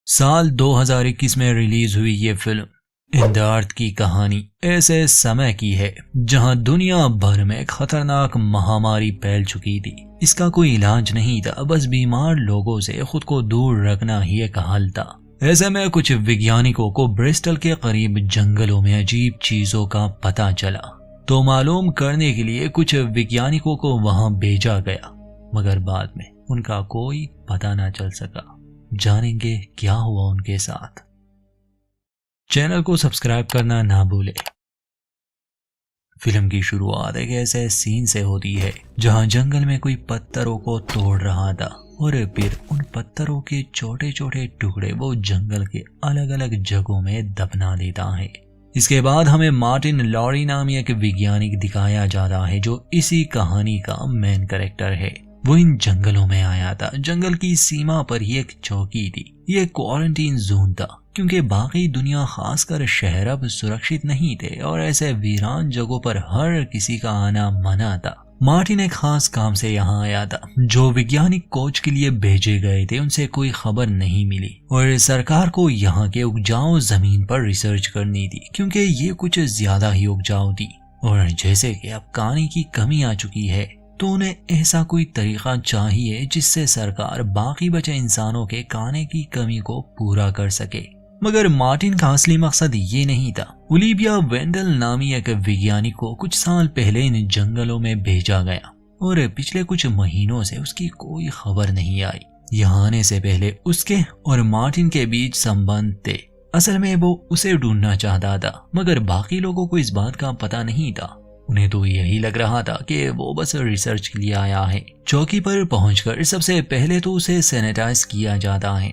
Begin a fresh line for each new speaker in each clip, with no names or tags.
साल 2021 में रिलीज हुई ये फिल्म इन द अर्थ की कहानी ऐसे समय की है जहां दुनिया भर में खतरनाक महामारी फैल चुकी थी। इसका कोई इलाज नहीं था, बस बीमार लोगों से खुद को दूर रखना ही एक हल था। ऐसे में कुछ वैज्ञानिकों को ब्रिस्टल के करीब जंगलों में अजीब चीजों का पता चला, तो मालूम करने के लिए कुछ वैज्ञानिकों को वहां भेजा गया, मगर बाद में उनका कोई पता ना चल सका। जानेंगे क्या हुआ उनके साथ। चैनल को सब्सक्राइब करना ना भूले। फिल्म की शुरुआत एक ऐसे सीन से होती है जहां जंगल में कोई पत्थरों को तोड़ रहा था और फिर उन पत्थरों के छोटे छोटे टुकड़े वो जंगल के अलग अलग जगहों में दफना देता है। इसके बाद हमें मार्टिन लॉरी नामी एक वैज्ञानिक दिखाया जाता है जो इसी कहानी का मेन कैरेक्टर है। वो इन जंगलों में आया था। जंगल की सीमा पर ही एक चौकी थी। ये क्वारंटीन जोन था क्योंकि बाकी दुनिया खासकर शहर अब सुरक्षित नहीं थे और ऐसे वीरान जगहों पर हर किसी का आना मना था। मार्टिन एक खास काम से यहाँ आया था। जो वैज्ञानिक खोज के लिए भेजे गए थे उनसे कोई खबर नहीं मिली और सरकार को यहाँ के उपजाऊ जमीन पर रिसर्च करनी थी क्योंकि ये कुछ ज्यादा ही उपजाऊ थी और जैसे कि अब पानी की कमी आ चुकी है तो उन्हें ऐसा कोई तरीका चाहिए जिससे सरकार बाकी बचे इंसानों के खाने की कमी को पूरा कर सके। मगर मार्टिन का असली मकसद ये नहीं था। ओलिविया वेंडल नामी एक वैज्ञानिक को कुछ साल पहले इन जंगलों में भेजा गया और पिछले कुछ महीनों से उसकी कोई खबर नहीं आई। यहाँ आने से पहले उसके और मार्टिन के बीच संबंध थे। असल में वो उसे ढूंढना चाहता था, मगर बाकी लोगों को इस बात का पता नहीं था। उन्हें तो यही लग रहा था कि वो बस रिसर्च के लिए आया है। चौकी पर पहुंचकर सबसे पहले तो उसे सैनिटाइज किया जाता है,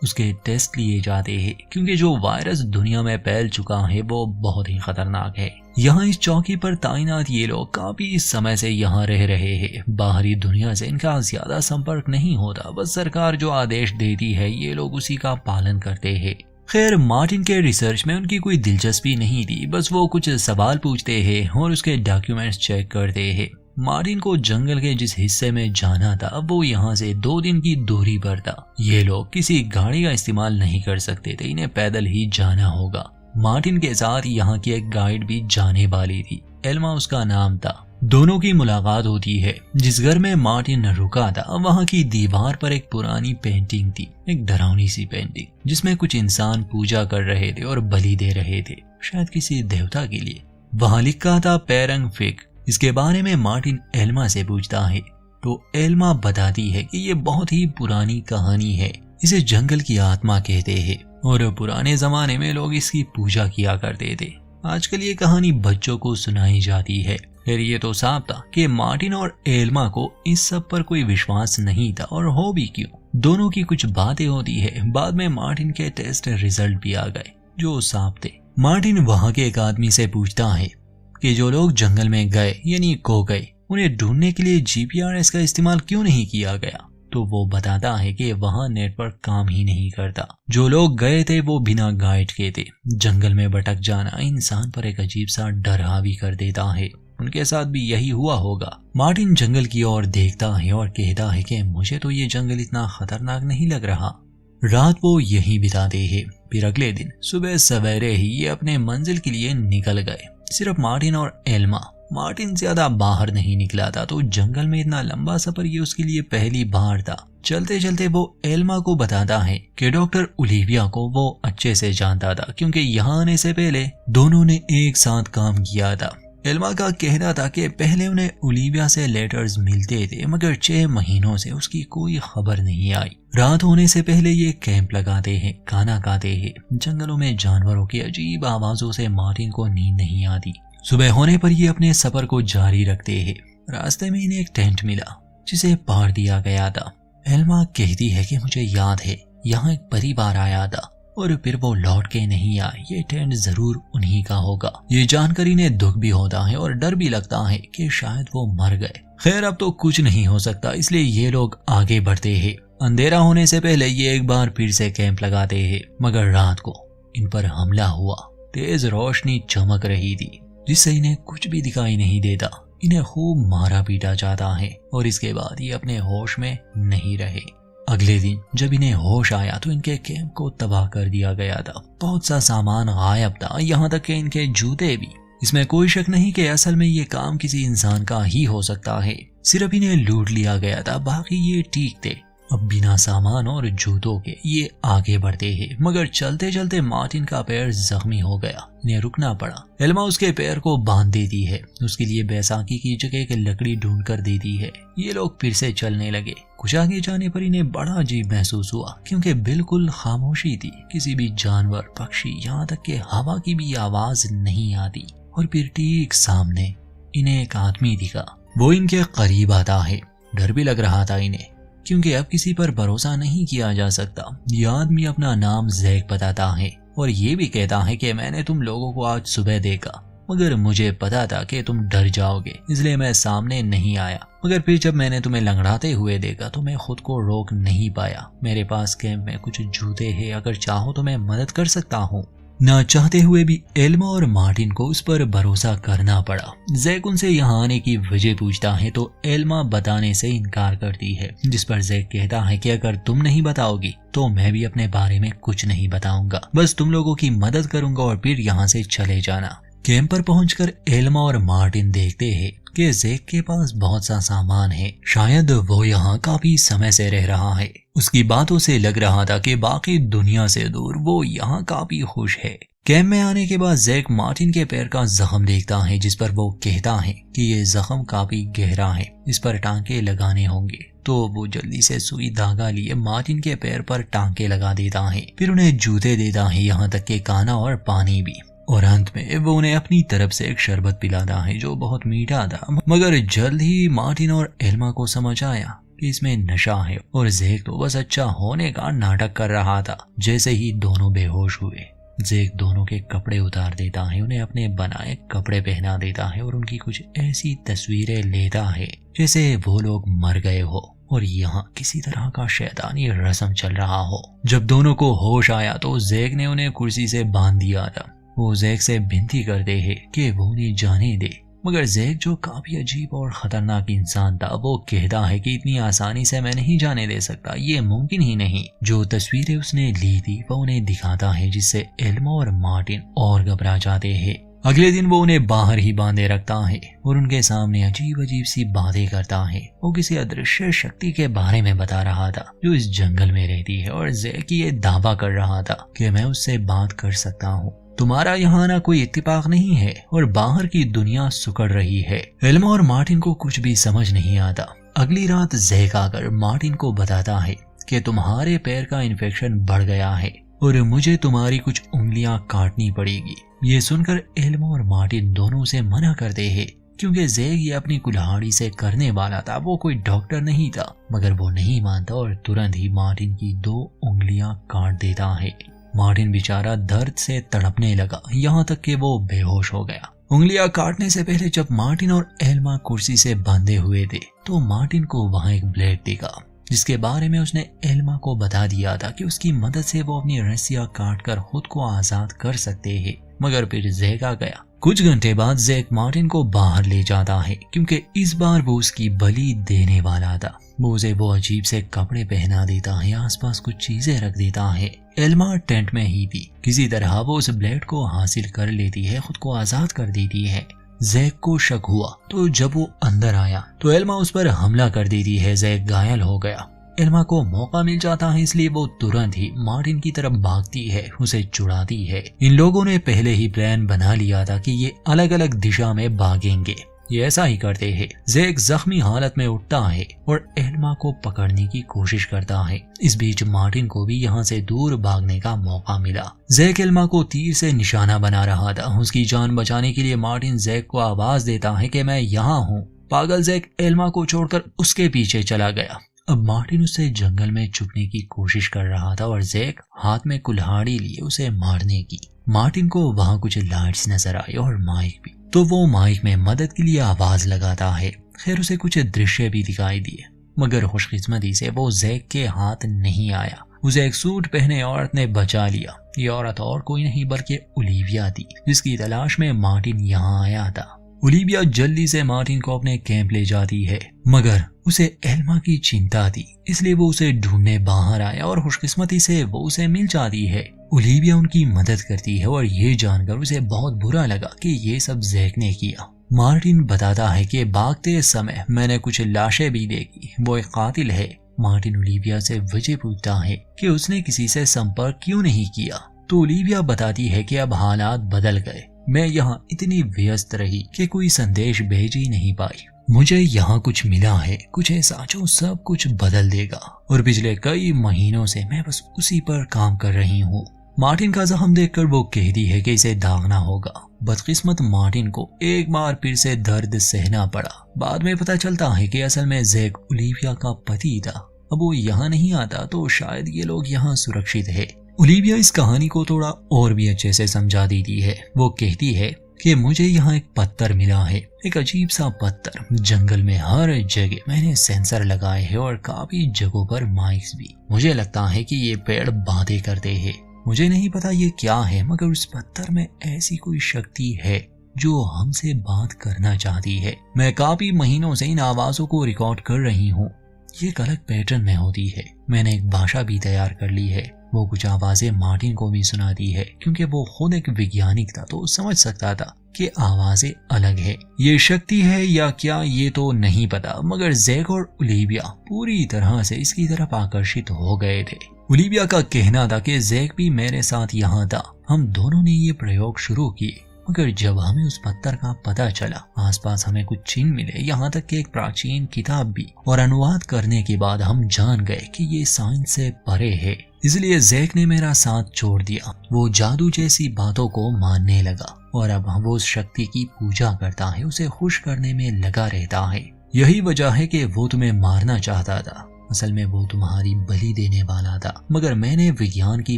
उसके टेस्ट लिए जाते हैं क्योंकि जो वायरस दुनिया में फैल चुका है वो बहुत ही खतरनाक है। यहाँ इस चौकी पर तैनात ये लोग काफी समय से यहाँ रह रहे हैं। बाहरी दुनिया से इनका ज्यादा संपर्क नहीं होता, बस सरकार जो आदेश देती है ये लोग उसी का पालन करते हैं। खैर, मार्टिन के रिसर्च में उनकी कोई दिलचस्पी नहीं थी, बस वो कुछ सवाल पूछते हैं और उसके डॉक्यूमेंट्स चेक करते हैं। मार्टिन को जंगल के जिस हिस्से में जाना था वो यहाँ से 2 दिन की दूरी पर था। ये लोग किसी गाड़ी का इस्तेमाल नहीं कर सकते थे, इन्हें पैदल ही जाना होगा। मार्टिन के साथ यहाँ की एक गाइड भी जाने वाली थी, एल्मा उसका नाम था। दोनों की मुलाकात होती है। जिस घर में मार्टिन रुका था वहाँ की दीवार पर एक पुरानी पेंटिंग थी, एक डरावनी सी पेंटिंग जिसमें कुछ इंसान पूजा कर रहे थे और बलि दे रहे थे, शायद किसी देवता के लिए। वहाँ लिखा था पेरंग फिक। इसके बारे में मार्टिन एल्मा से पूछता है तो एल्मा बताती है कि ये बहुत ही पुरानी कहानी है, इसे जंगल की आत्मा कहते हैं और पुराने जमाने में लोग इसकी पूजा किया करते थे। आजकल ये कहानी बच्चों को सुनाई जाती है। फिर ये तो साफ था कि मार्टिन और एल्मा को इस सब पर कोई विश्वास नहीं था, और हो भी क्यों। दोनों की कुछ बातें होती है। बाद में मार्टिन के टेस्ट रिजल्ट भी आ गए जो साफ थे। मार्टिन वहाँ के एक आदमी से पूछता है कि जो लोग जंगल में गए यानी खो गए, उन्हें ढूंढने के लिए जीपीआरएस का इस्तेमाल क्यों नहीं किया गया। तो वो बताता है कि वहाँ नेटवर्क काम ही नहीं करता। जो लोग गए थे वो बिना गाइड के थे। जंगल में भटक जाना इंसान पर एक अजीब सा डर हावी कर देता है। उनके साथ भी यही हुआ होगा। मार्टिन जंगल की ओर देखता है और कहता है कि मुझे तो ये जंगल इतना खतरनाक नहीं लग रहा। रात वो यहीं बिताते हैं। फिर अगले दिन सुबह सवेरे ही ये अपने मंजिल के लिए निकल गए, सिर्फ मार्टिन और एल्मा। मार्टिन ज्यादा बाहर नहीं निकला था, तो जंगल में इतना लंबा सफर ये उसके लिए पहली बार था। चलते चलते वो एल्मा को बताता है कि डॉक्टर ओलिविया को वो अच्छे से जानता था क्योंकि यहाँ आने से पहले दोनों ने एक साथ काम किया था। एल्मा का कहना था कि पहले उन्हें ओलिविया से लेटर्स मिलते थे, मगर 6 महीनों से उसकी कोई खबर नहीं आई। रात होने से पहले ये कैंप लगाते हैं, खाना खाते हैं। जंगलों में जानवरों की अजीब आवाजों से मार्टिन को नींद नहीं आती। सुबह होने पर ये अपने सफर को जारी रखते हैं। रास्ते में इन्हें एक टेंट मिला जिसे पार दिया गया था। एल्मा कहती है कि मुझे याद है यहाँ एक परिवार आया था और फिर वो लौट के नहीं आए। ये टेंट जरूर उन्हीं का होगा। ये जानकर इन्हें दुख भी होता है और डर भी लगता है कि शायद वो मर गए। खैर, अब तो कुछ नहीं हो सकता, इसलिए ये लोग आगे बढ़ते हैं। अंधेरा होने से पहले ये एक बार फिर से कैंप लगाते हैं, मगर रात को इन पर हमला हुआ। तेज रोशनी चमक रही थी जिससे इन्हें कुछ भी दिखाई नहीं देता। इन्हें खूब मारा पीटा जाता है और इसके बाद ये अपने होश में नहीं रहे। अगले दिन जब इन्हें होश आया तो इनके कैंप को तबाह कर दिया गया था। बहुत सा सामान गायब था, यहाँ तक कि इनके जूते भी। इसमें कोई शक नहीं कि असल में ये काम किसी इंसान का ही हो सकता है। सिर्फ इन्हें लूट लिया गया था, बाकी ये ठीक थे। अब बिना सामान और जूतों के ये आगे बढ़ते हैं, मगर चलते चलते मार्टिन का पैर जख्मी हो गया। इन्हें रुकना पड़ा। एल्मा उसके पैर को बांध देती है, उसके लिए बैसाखी की जगह एक लकड़ी ढूंढ कर देती है। ये लोग फिर से चलने लगे। कुछ आगे जाने पर इन्हें बड़ा अजीब महसूस हुआ, क्योंकि बिल्कुल खामोशी थी। किसी भी जानवर, पक्षी, यहाँ तक कि हवा की भी आवाज नहीं आती। और फिर ठीक सामने इन्हें एक आदमी दिखा। वो इनके करीब आता है। डर भी लग रहा था इन्हें, क्योंकि अब किसी पर भरोसा नहीं किया जा सकता। यह आदमी अपना नाम जैक बताता है और ये भी कहता है कि मैंने तुम लोगों को आज सुबह देखा, मगर मुझे पता था कि तुम डर जाओगे, इसलिए मैं सामने नहीं आया। मगर फिर जब मैंने तुम्हें लंगड़ाते हुए देखा तो मैं खुद को रोक नहीं पाया। मेरे पास कैंप में कुछ जूते हैं, अगर चाहो तो मैं मदद कर सकता हूँ। ना चाहते हुए भी एल्मा और मार्टिन को उस पर भरोसा करना पड़ा। जैक उनसे यहाँ आने की वजह पूछता है तो एल्मा बताने से इनकार करती है, जिस पर जैक कहता है कि अगर तुम नहीं बताओगी तो मैं भी अपने बारे में कुछ नहीं बताऊंगा, बस तुम लोगों की मदद करूंगा और फिर यहाँ से चले जाना। कैंप पर पहुंचकर एल्मा और मार्टिन देखते हैं कि जैक के पास बहुत सा सामान है। शायद वो यहाँ काफी समय से रह रहा है। उसकी बातों से लग रहा था कि बाकी दुनिया से दूर वो यहाँ काफी खुश है। कैंप में आने के बाद जैक मार्टिन के पैर का जख्म देखता है, जिस पर वो कहता है कि ये जख्म काफी गहरा है, इस पर टांके लगाने होंगे। तो वो जल्दी से सुई धागा लिए मार्टिन के पैर पर टांके लगा देता है। फिर उन्हें जूते देता है, यहाँ तक कि खाना और पानी भी। और अंत में वो उन्हें अपनी तरफ से एक शरबत पिलाता है जो बहुत मीठा था। मगर जल्द ही मार्टिन और एल्मा को समझ आया कि इसमें नशा है और जैक तो बस अच्छा होने का नाटक कर रहा था। जैसे ही दोनों बेहोश हुए, जैक दोनों के कपड़े उतार देता है, उन्हें अपने बनाए कपड़े पहना देता है और उनकी कुछ ऐसी तस्वीरें लेता है जैसे वो लोग मर गए हो और यहाँ किसी तरह का शैतानी रस्म चल रहा हो। जब दोनों को होश आया तो जैक ने उन्हें कुर्सी से बांध दिया था। वो जैक से विनती करते हैं कि वो उन्हें जाने दे, मगर जैक जो काफी अजीब और खतरनाक इंसान था, वो कहता है कि इतनी आसानी से मैं नहीं जाने दे सकता, ये मुमकिन ही नहीं। जो तस्वीरें उसने ली थी वो उन्हें दिखाता है, जिससे एल्मा और मार्टिन और घबरा जाते हैं। अगले दिन वो उन्हें बाहर ही बांधे रखता है और उनके सामने अजीब अजीब सी बातें करता है। वो किसी अदृश्य शक्ति के बारे में बता रहा था जो इस जंगल में रहती है और जैक ये दावा कर रहा था कि मैं उससे बात कर सकता हूँ। तुम्हारा यहाँ आना कोई इत्तेफाक नहीं है और बाहर की दुनिया सुकड़ रही है। एल्मा और मार्टिन को कुछ भी समझ नहीं आता। अगली रात जैक आकर मार्टिन को बताता है कि तुम्हारे पैर का इन्फेक्शन बढ़ गया है और मुझे तुम्हारी कुछ उंगलियां काटनी पड़ेगी। ये सुनकर एल्मा और मार्टिन दोनों से मना करते हैं, क्योंकि जैक ये अपनी कुल्हाड़ी से करने वाला था। वो कोई डॉक्टर नहीं था, मगर वो नहीं मानता और तुरंत ही मार्टिन की 2 उंगलियां काट देता है। मार्टिन बेचारा दर्द से तड़पने लगा, यहाँ तक कि वो बेहोश हो गया। उंगलियां काटने से पहले जब मार्टिन और एल्मा कुर्सी से बंधे हुए थे तो मार्टिन को वहां एक ब्लेड दिखा, जिसके बारे में उसने एल्मा को बता दिया था कि उसकी मदद से वो अपनी रस्सियां काटकर खुद को आजाद कर सकते हैं। मगर फिर जैक आ गया। कुछ घंटे बाद जैक मार्टिन को बाहर ले जाता है, क्योंकि इस बार वो उसकी बलि देने वाला था। वो उसे वो अजीब से कपड़े पहना देता है, आसपास कुछ चीजें रख देता है। एल्मा टेंट में ही थी। किसी तरह वो उस ब्लेड को हासिल कर लेती है, खुद को आजाद कर देती है। जैक को शक हुआ तो जब वो अंदर आया तो एल्मा उस पर हमला कर देती है। जैक घायल हो गया। एल्मा को मौका मिल जाता है, इसलिए वो तुरंत ही मार्टिन की तरफ भागती है, उसे छुड़ाती है। इन लोगों ने पहले ही प्लान बना लिया था कि ये अलग अलग दिशा में भागेंगे। ये ऐसा ही करते हैं। जैक जख्मी हालत में उठता है और एल्मा को पकड़ने की कोशिश करता है। इस बीच मार्टिन को भी यहाँ से दूर भागने का मौका मिला। जैक एल्मा को तीर से निशाना बना रहा था। उसकी जान बचाने के लिए मार्टिन जैक को आवाज देता है कि मैं यहाँ हूँ। पागल जैक एल्मा को छोड़कर उसके पीछे चला गया। अब मार्टिन उससे जंगल में छुपने की कोशिश कर रहा था और जैक हाथ में कुल्हाड़ी लिए उसे मारने की। मार्टिन को वहाँ कुछ लाइट्स नजर आई और माइक भी, तो वो माइक में मदद के लिए आवाज लगाता है। खैर उसे कुछ दृश्य भी दिखाई दिए, मगर खुशकिस्मती से वो जैक के हाथ नहीं आया। उसे एक सूट पहने औरत ने बचा लिया। ये औरत और कोई नहीं बल्कि ओलिविया थी, जिसकी तलाश में मार्टिन यहाँ आया था। ओलिविया जल्दी से मार्टिन को अपने कैंप ले जाती है, मगर उसे एल्मा की चिंता थी, इसलिए वो उसे ढूंढने बाहर आया और खुशकिस्मती से वो उसे मिल जाती है। ओलिविया उनकी मदद करती है और ये जानकर उसे बहुत बुरा लगा कि ये सब जैक ने किया। मार्टिन बताता है कि भागते समय मैंने कुछ लाशें भी देखी, वो एक कातिल है। मार्टिन ओलिविया से वजह पूछता है कि उसने किसी से संपर्क क्यों नहीं किया, तो ओलिविया बताती है कि अब हालात बदल गए, मैं यहाँ इतनी व्यस्त रही कि कोई संदेश भेज ही नहीं पाई। मुझे यहाँ कुछ मिला है, कुछ ऐसा जो सब कुछ बदल देगा, और पिछले कई महीनों से मैं बस उसी पर काम कर रही हूँ। मार्टिन का जख्म देखकर वो कहती है कि इसे दागना होगा। बदकिस्मत मार्टिन को एक बार फिर से दर्द सहना पड़ा। बाद में पता चलता है कि असल में जैक ओलिविया का पति था। अब वो यहाँ नहीं आता तो शायद ये लोग यहाँ सुरक्षित है। ओलिविया इस कहानी को थोड़ा और भी अच्छे से समझा देती है। वो कहती है कि मुझे यहाँ एक पत्थर मिला है, एक अजीब सा पत्थर। जंगल में हर जगह मैंने सेंसर लगाए हैं और काफी जगहों पर माइक्स भी। मुझे लगता है कि ये पेड़ बातें करते हैं। मुझे नहीं पता ये क्या है, मगर उस पत्थर में ऐसी कोई शक्ति है जो हमसे बात करना चाहती है। मैं काफी महीनों से इन आवाजों को रिकॉर्ड कर रही हूँ। ये एक अलग पैटर्न में होती है। मैंने एक भाषा भी तैयार कर ली है। वो कुछ आवाजें मार्टिन को भी सुनाती है, क्योंकि वो खुद एक वैज्ञानिक था तो समझ सकता था कि आवाजें अलग है। ये शक्ति है या क्या ये तो नहीं पता, मगर जैक और ओलिविया पूरी तरह से इसकी तरफ आकर्षित हो गए थे। ओलिविया का कहना था कि जैक भी मेरे साथ यहाँ था, हम दोनों ने ये प्रयोग शुरू किए, मगर जब हमें उस पत्थर का पता चला, आसपास हमें कुछ चिन्ह मिले, यहाँ तक कि एक प्राचीन किताब भी, और अनुवाद करने के बाद हम जान गए कि ये साइंस से परे है। इसलिए जैक ने मेरा साथ छोड़ दिया। वो जादू जैसी बातों को मानने लगा और अब वो उस शक्ति की पूजा करता है, उसे खुश करने में लगा रहता है। यही वजह है कि वो तुम्हें मारना चाहता था। असल में वो तुम्हारी बलि देने वाला था, मगर मैंने विज्ञान की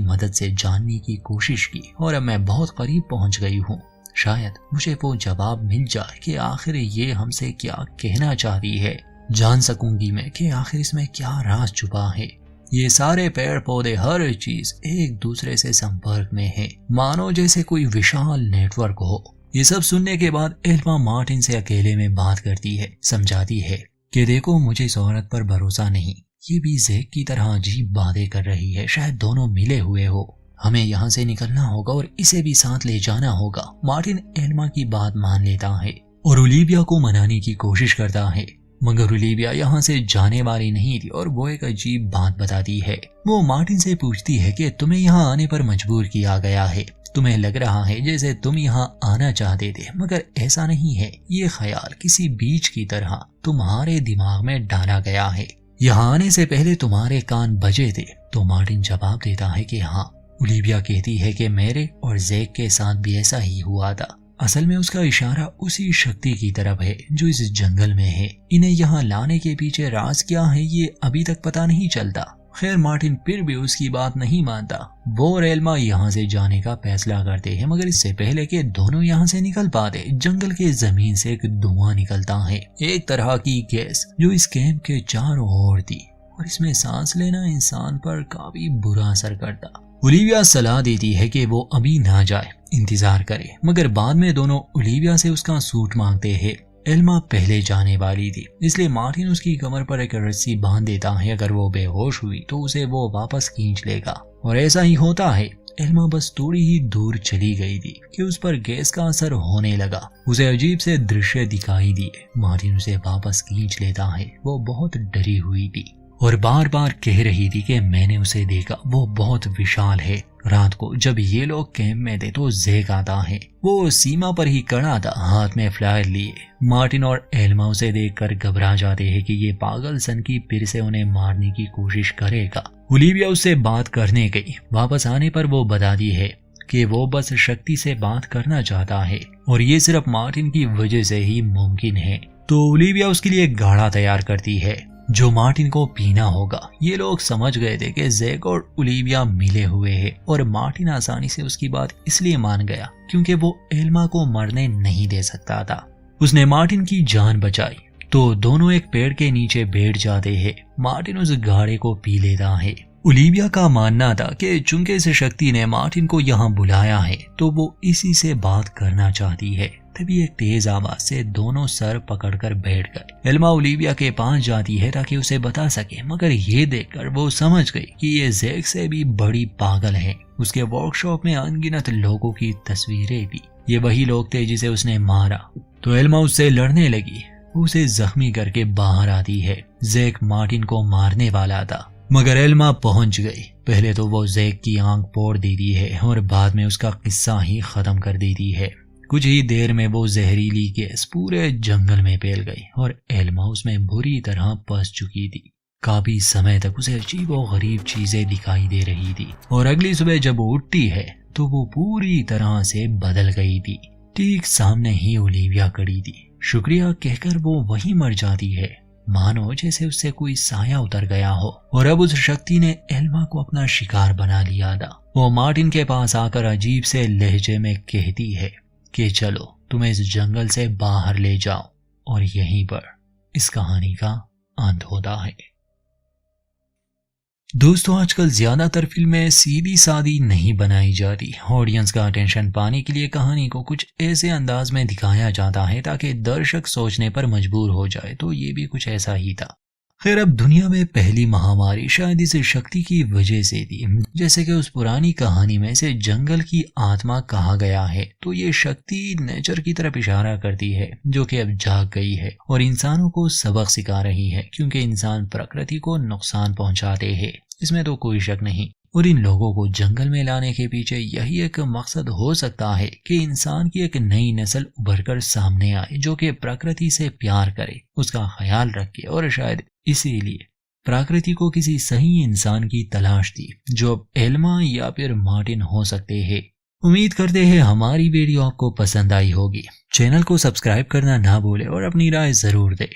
मदद से जानने की कोशिश की और अब मैं बहुत करीब पहुंच गई हूँ। शायद मुझे वो जवाब मिल जाए कि आखिर ये हमसे क्या कहना चाहती है। जान सकूंगी मैं कि आखिर इसमें क्या राज छुपा है। ये सारे पेड़ पौधे, हर चीज एक दूसरे से संपर्क में है, मानो जैसे कोई विशाल नेटवर्क हो। ये सब सुनने के बाद एल्मा मार्टिन से अकेले में बात करती है, समझाती है कि देखो मुझे इस औरत पर भरोसा नहीं, ये भी जैक की तरह अजीब बातें कर रही है, शायद दोनों मिले हुए हो। हमें यहाँ से निकलना होगा और इसे भी साथ ले जाना होगा। मार्टिन एल्मा की बात मान लेता है और ओलिविया को मनाने की कोशिश करता है, मगर ओलिविया यहाँ से जाने वाली नहीं थी और वो एक अजीब बात बताती है। वो मार्टिन से पूछती है कि तुम्हें यहाँ आने पर मजबूर किया गया है, तुम्हें लग रहा है जैसे तुम यहाँ आना चाहते थे, मगर ऐसा नहीं है। ये ख्याल किसी बीज की तरह तुम्हारे दिमाग में डाला गया है। यहाँ आने से पहले तुम्हारे कान बजे थे। तो मार्टिन जवाब देता है कि हाँ। ओलिविया कहती है कि मेरे और जैक के साथ भी ऐसा ही हुआ था। असल में उसका इशारा उसी शक्ति की तरफ है जो इस जंगल में है। इन्हें यहाँ लाने के पीछे राज क्या है ये अभी तक पता नहीं चलता। खैर मार्टिन फिर भी उसकी बात नहीं मानता। वो और एल्मा यहाँ से जाने का फैसला करते हैं, मगर इससे पहले कि दोनों यहाँ से निकल पाते, जंगल के जमीन से एक धुआं निकलता है, एक तरह की गैस जो इस कैंप के चारों ओर थी, और इसमें सांस लेना इंसान पर काफी बुरा असर करता। ओलिविया सलाह देती है कि वो अभी ना जाए, इंतजार करे, मगर बाद में दोनों ओलिविया से उसका सूट मांगते हैं। एल्मा पहले जाने वाली थी, इसलिए मार्टिन उसकी कमर पर एक रस्सी बांध देता है। अगर वो बेहोश हुई तो उसे वो वापस खींच लेगा, और ऐसा ही होता है। एल्मा बस थोड़ी ही दूर चली गई थी कि उस पर गैस का असर होने लगा। उसे अजीब से दृश्य दिखाई दिए। मार्टिन उसे वापस खींच लेता है। वो बहुत डरी हुई थी और बार बार कह रही थी कि मैंने उसे देखा, वो बहुत विशाल है। रात को जब ये लोग कैंप में थे तो जैक आता है। वो सीमा पर ही खड़ा था, हाथ में फ्लायर लिए। मार्टिन और एल्मा उसे देखकर घबरा जाते हैं कि ये पागल सनकी फिर से उन्हें मारने की कोशिश करेगा। ओलिविया उससे बात करने गई। वापस आने पर वो बताती है कि वो बस शक्ति से बात करना चाहता है और ये सिर्फ मार्टिन की वजह से ही मुमकिन है। तो ओलिविया उसके लिए एक गाढ़ा तैयार करती है जो मार्टिन को पीना होगा। ये लोग समझ गए थे कि जैक और ओलिविया मिले हुए हैं, और मार्टिन आसानी से उसकी बात इसलिए मान गया क्योंकि वो एल्मा को मरने नहीं दे सकता था। उसने मार्टिन की जान बचाई। तो दोनों एक पेड़ के नीचे बैठ जाते हैं। मार्टिन उस गाढ़े को पी लेता है ओलिविया का मानना था कि चूंकि इस शक्ति ने मार्टिन को यहाँ बुलाया है तो वो इसी से बात करना चाहती है। तभी एक तेज आवाज से दोनों सर पकड़कर बैठ गए। एल्मा ओलिविया के पास जाती है ताकि उसे बता सके, मगर ये देखकर वो समझ गई कि ये जैक से भी बड़ी पागल है। उसके वर्कशॉप में अनगिनत लोगों की तस्वीरें थी। ये वही लोग थे जिसे उसने मारा। तो एल्मा उससे लड़ने लगी, उसे जख्मी करके बाहर आती है। जैक मार्टिन को मारने वाला था मगर एल्मा पहुंच गई। पहले तो वो जैक की आंख फोड़ देती है और बाद में उसका किस्सा ही खत्म कर देती है। कुछ ही देर में वो जहरीली गैस पूरे जंगल में फैल गई और एल्मा उसमें बुरी तरह फंस चुकी थी। काफी समय तक उसे अजीब और गरीब चीजें दिखाई दे रही थी और अगली सुबह जब वो उठती है तो वो पूरी तरह से बदल गई थी। ठीक सामने ही ओलिविया खड़ी थी। शुक्रिया कहकर वो वहीं मर जाती है, मानो जैसे उससे कोई साया उतर गया हो। और अब उस शक्ति ने एल्मा को अपना शिकार बना लिया था। वो मार्टिन के पास आकर अजीब से लहजे में कहती है कि चलो तुम्हें इस जंगल से बाहर ले जाओ, और यहीं पर इस कहानी का अंत होता है। दोस्तों, आजकल ज्यादातर फिल्में सीधी सादी नहीं बनाई जाती। ऑडियंस का अटेंशन पाने के लिए कहानी को कुछ ऐसे अंदाज में दिखाया जाता है ताकि दर्शक सोचने पर मजबूर हो जाए। तो ये भी कुछ ऐसा ही था। खैर, अब दुनिया में पहली महामारी शायद इस शक्ति की वजह से थी। जैसे कि उस पुरानी कहानी में से जंगल की आत्मा कहा गया है, तो ये शक्ति नेचर की तरफ इशारा करती है जो कि अब जाग गई है और इंसानों को सबक सिखा रही है, क्योंकि इंसान प्रकृति को नुकसान पहुंचाते हैं, इसमें तो कोई शक नहीं। और इन लोगों को जंगल में लाने के पीछे यही एक मकसद हो सकता है कि इंसान की एक नई नस्ल उभर कर सामने आए जो कि प्रकृति से प्यार करे, उसका ख्याल रखे। और शायद इसीलिए प्रकृति को किसी सही इंसान की तलाश थी जो अब एल्मा या फिर मार्टिन हो सकते हैं। उम्मीद करते हैं हमारी वीडियो आपको पसंद आई होगी। चैनल को सब्सक्राइब करना ना भूले और अपनी राय जरूर दें।